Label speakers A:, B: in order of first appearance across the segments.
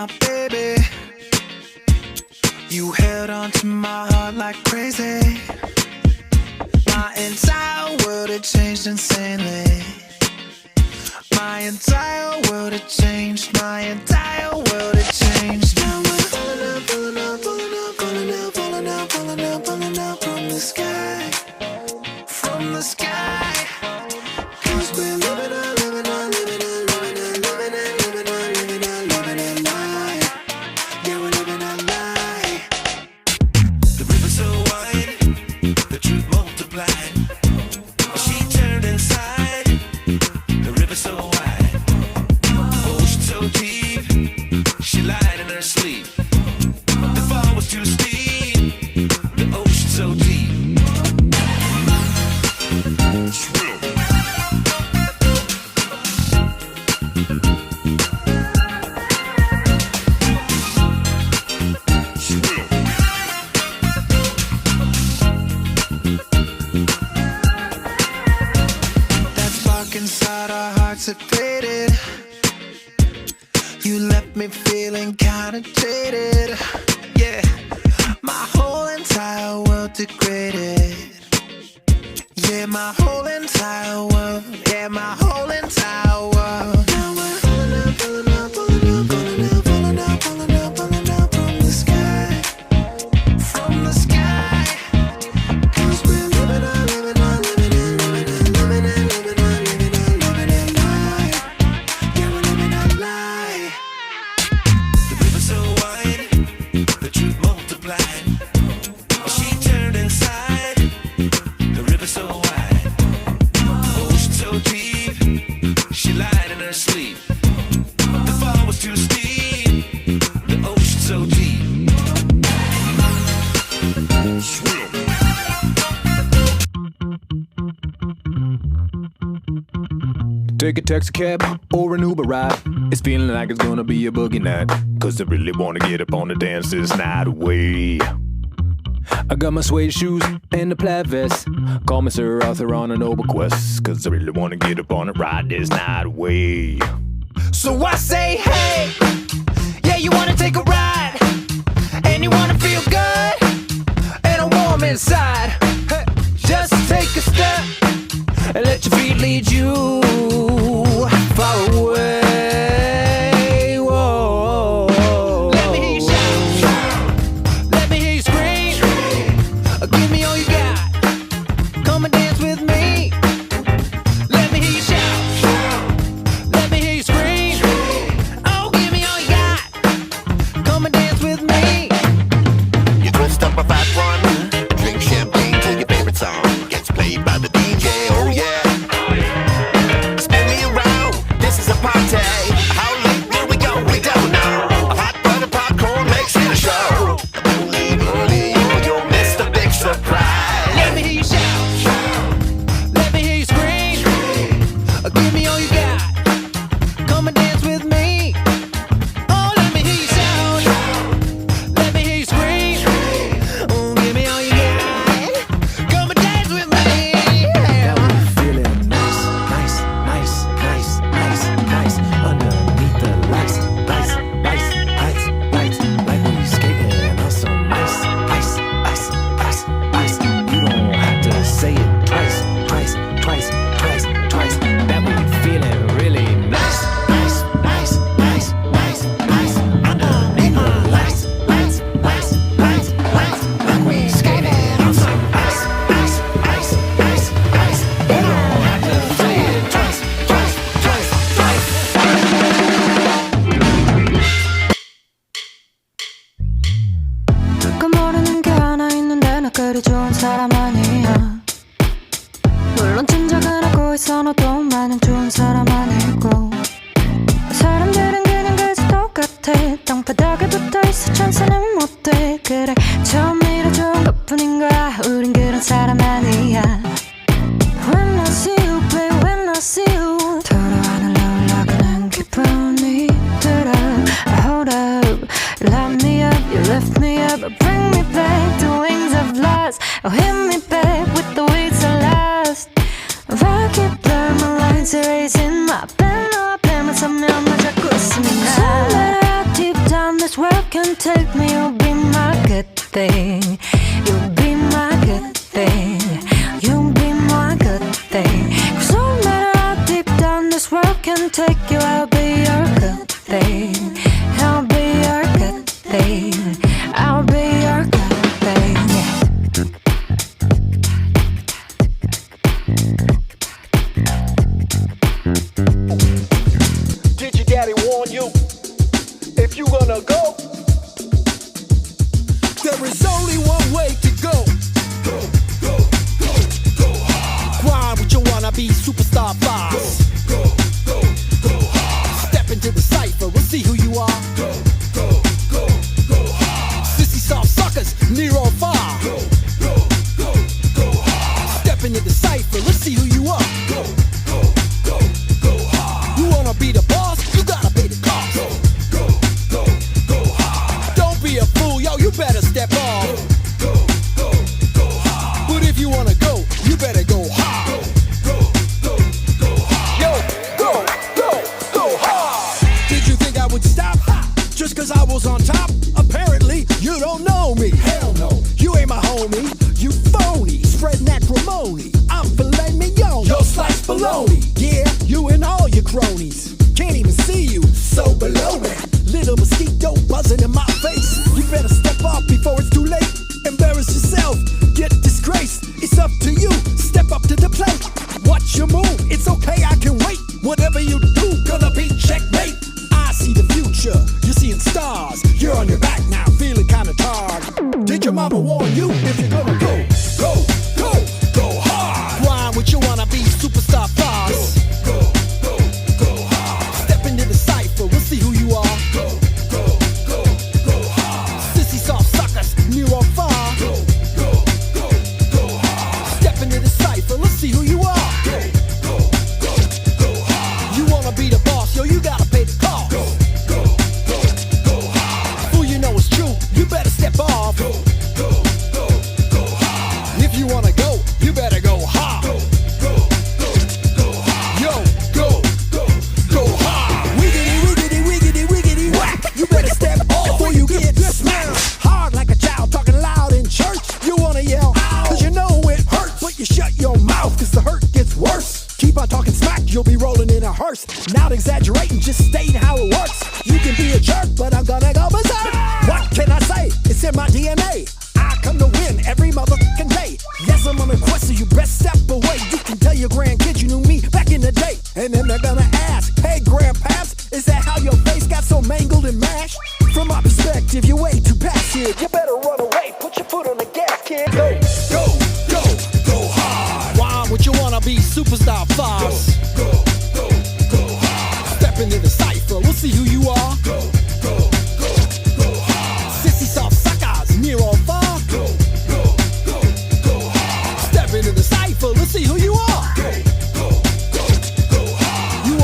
A: my baby. You held on to my heart like crazy. My entire world had changed insanely. My entire world had changed. My entire world had changed. Now we're falling out, falling out, falling out, falling out, falling out, falling out, falling out from the sky, from the sky. 'Cause we're living our, living our, living our, living our, living our, living our, living our, living our life. Yeah, we're living our life. The river's so wide, the truth multiplied. She turned inside. The river's so wide, ocean so deep. She lied in her sleep. The fall was too steep. The ocean so deep. That spark inside our hearts had faded. You left me feeling kinda jaded. Yeah, my whole entire world degraded. Yeah, my whole entire world. Yeah, my whole entire world. Now we're falling out, falling out, falling out, falling out, falling out, falling out, falling out from the sky, from the sky. 'Cause we're living our, living our, living our, living our, living our, living our, living our, living our life. Yeah, we're living our life. The river's so wide, the truth multiplied. She turned inside. The river's so wide, ocean so deep. She lied in her sleep. The fall was too steep. The ocean so deep.
B: Take a taxi cab or an Uber ride. It's feeling like it's gonna be a boogie night. 'Cause I really wanna get up on the dance this night away. I got my suede shoes and a plaid vest. Call me Sir Arthur on a noble quest. 'Cause I really wanna get up on it, ride this night away. So I say, hey, yeah, you wanna take a ride, and you wanna feel good, and a warm inside. Hey, just take a step, and let your feet lead you far away. Whoa. Let me hear you shout, let me hear you scream. Give me all you got, come and dance with me. Let me hear you shout, let me hear you scream. Oh, give me all you got, come and dance with me.
C: You twist up a fat one, drink champagne till your favorite song gets played by the DJ. Oh yeah, spin me around. This is a party. How late will we go? We don't know. A hot butter popcorn makes it a show. Don't leave early or you'll miss the big surprise.
A: Let me hear you shout, let me hear you scream. Give me all you got, come and dance with me. Oh, let me hear you shout, let me hear you scream. Oh, give me all you got, come and dance with me.
B: Now we're feeling nice, nice, nice, nice, nice, nice. Underneath the lights, lights, lights, lights, lights. Like we skating on some ice, ice, ice, ice, ice. You don't have to say it twice, twice, twice, twice, twice. That we feeling really nice, nice, nice, nice, nice, nice. Underneath the lights, lights, lights, lights, lights. Like we skating on some ice, ice, ice, ice, ice. You don't have to say it twice, twice, twice, twice.
D: 누가 모르는 게 하나 있는데 나 그리 좋은 사람 아니야. 물론 짐작은 하고 있어 너도 많은 좋은 사람 아니고. 사람들은 그냥 그저 똑같아. 땅바닥에 붙어있어 천사는 못돼. 그래 처음이라 좋은 것뿐인 거야. 우린 그런 사람 아니야. When I see you, babe, when I see you 서로 하늘로 올라가는 기분이 들어. Hold up, you light me up, you lift me up, bring me back to wings of lost. Oh, hit me back with the weights of last. Rocket blur, my lines are erasing my pen. 너 앞에만 서면 나 자꾸 웃음이 나. So let it out deep down. thing. You'll be my good thing. You'll be my good thing. 'Cause no matter how deep down this world can take you, I'll be your good thing. I'll be your good thing. I'll be your good thing.
E: Did your daddy warn you? If you gonna go, there is only one way to go. Go, go, go, go hard. Grind with your wannabe superstar vibes. Go, go, go, go hard. Step into the cypher, we'll see who you are. Go, go, go, go hard. Sissy soft suckers, near on fire. Go, go, go, go hard. Step into the cypher, let's see who you are. Go, go, go, go hard. You wanna be the boss, you gotta pay the cost. Go, go, go, go hard. Don't be a fool, yo, you better step off. Go, go, go, go hard. But if you wanna go, you better go hard. Go, go, go, go hard. Yo, go, go, go hard. Did you think I would stop? Just cause I was on top? Apparently, you don't know me. Hell no, you ain't my homie. You phony, spreading acrimony. I'm filet mignon, yo sliced bologna. Yeah, you and all your cronies. Can't even see you, so below me. Little mosquito buzzing in my face. You better step up before it's too late. Embarrass yourself, get disgraced. It's up to you, step up to the plate. Watch your move, it's okay, I can wait. Whatever you do, gonna be checkmate. I see the future, you're seeing stars. You're on your back now, feeling kinda tired. Did your mama warn you if you're gonna go? Go, go, go hard. Grind with your wannabe superstar fast. Go, go, go hard. Step into the cypher, we'll see who you are. Go, go, go, go hard. Sissy soft suckers, near on fire. Go, go, go, go hard. Step into the cypher, let's see who you are. Go, go, go, go hard. You wanna be the boss, yo, you gotta pay the cost. Go, go, go, go hard. Fool, you know it's true, you better step off. Go, go, go, go hard. If you wanna go, you better go hard. Go, go, go, go hard. Yo, go, go, go hard. Wiggity, wiggity, wiggity, wiggity, whack. You better step off before you get smacked. Hard like a child talking loud in church. You wanna yell, cause you know it hurts. But you shut your mouth, cause the hurt gets worse. Keep on talking smack, you'll be rolling in a hearse. Not exaggerating, just stating how it works. You can be a jerk, but I'm gonna go berserk. What can I say? It's in my DNA. I come to win every motherfucking day. Yes, I'm on a quest, so you best step away. You can tell your grandkids you knew me back in the day. And then they're gonna ask, hey grandpaps, is that how your face got so mangled and mashed? From my perspective, you're way too passive. You better run away, put your foot on the gas, kid. Go, go, go, go hard. Why would you wanna be superstar fast? Go, go, go, go hard. Step into the cypher, we'll see who you are. Go, go, go, go hard. Sissy soft suckers, near on fire. Go, go, go, go hard. Step into the cypher, let's see who you are. Go, go, go, go hard. You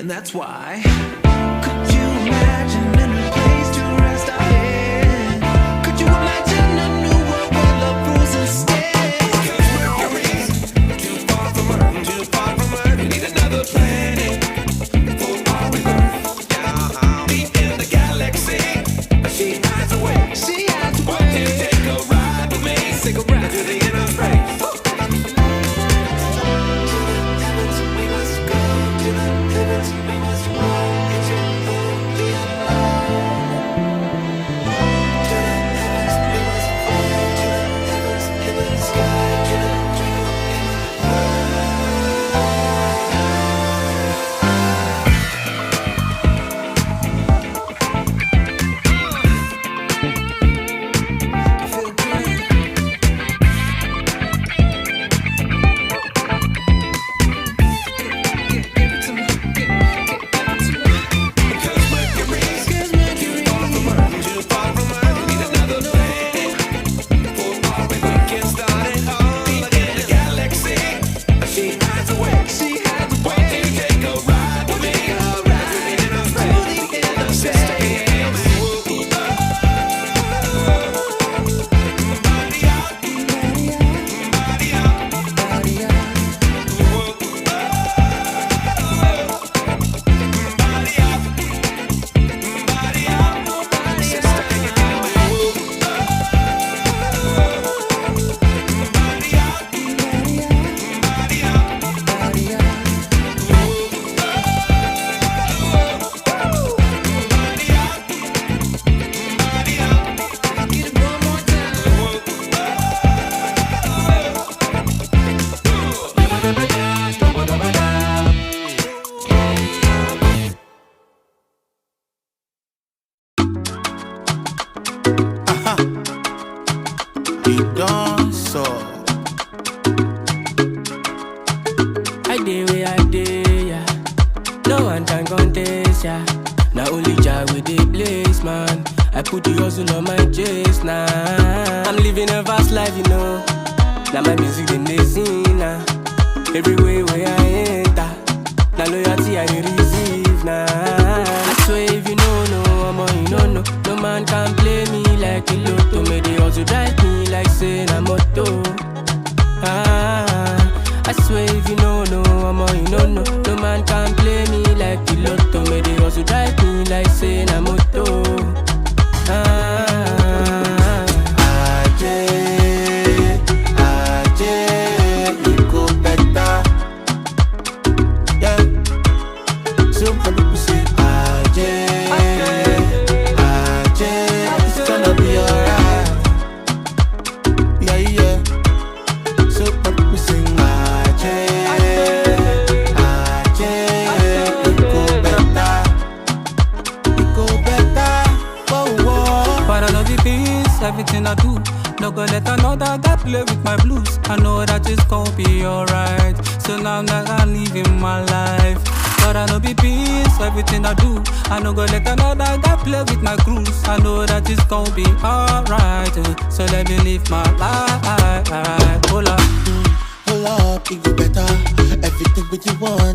A: and that's why. Could you imagine a new place to rest our head? Could you imagine a new world where love rules instead? Mercury's too far from Earth, too far from Earth. We need another planet for our rebirth. Deep in the galaxy, she hides away. She hides away. Won't you take a ride with me? Take a ride to the inner space.
F: Hold up, it go better. Everything what you want,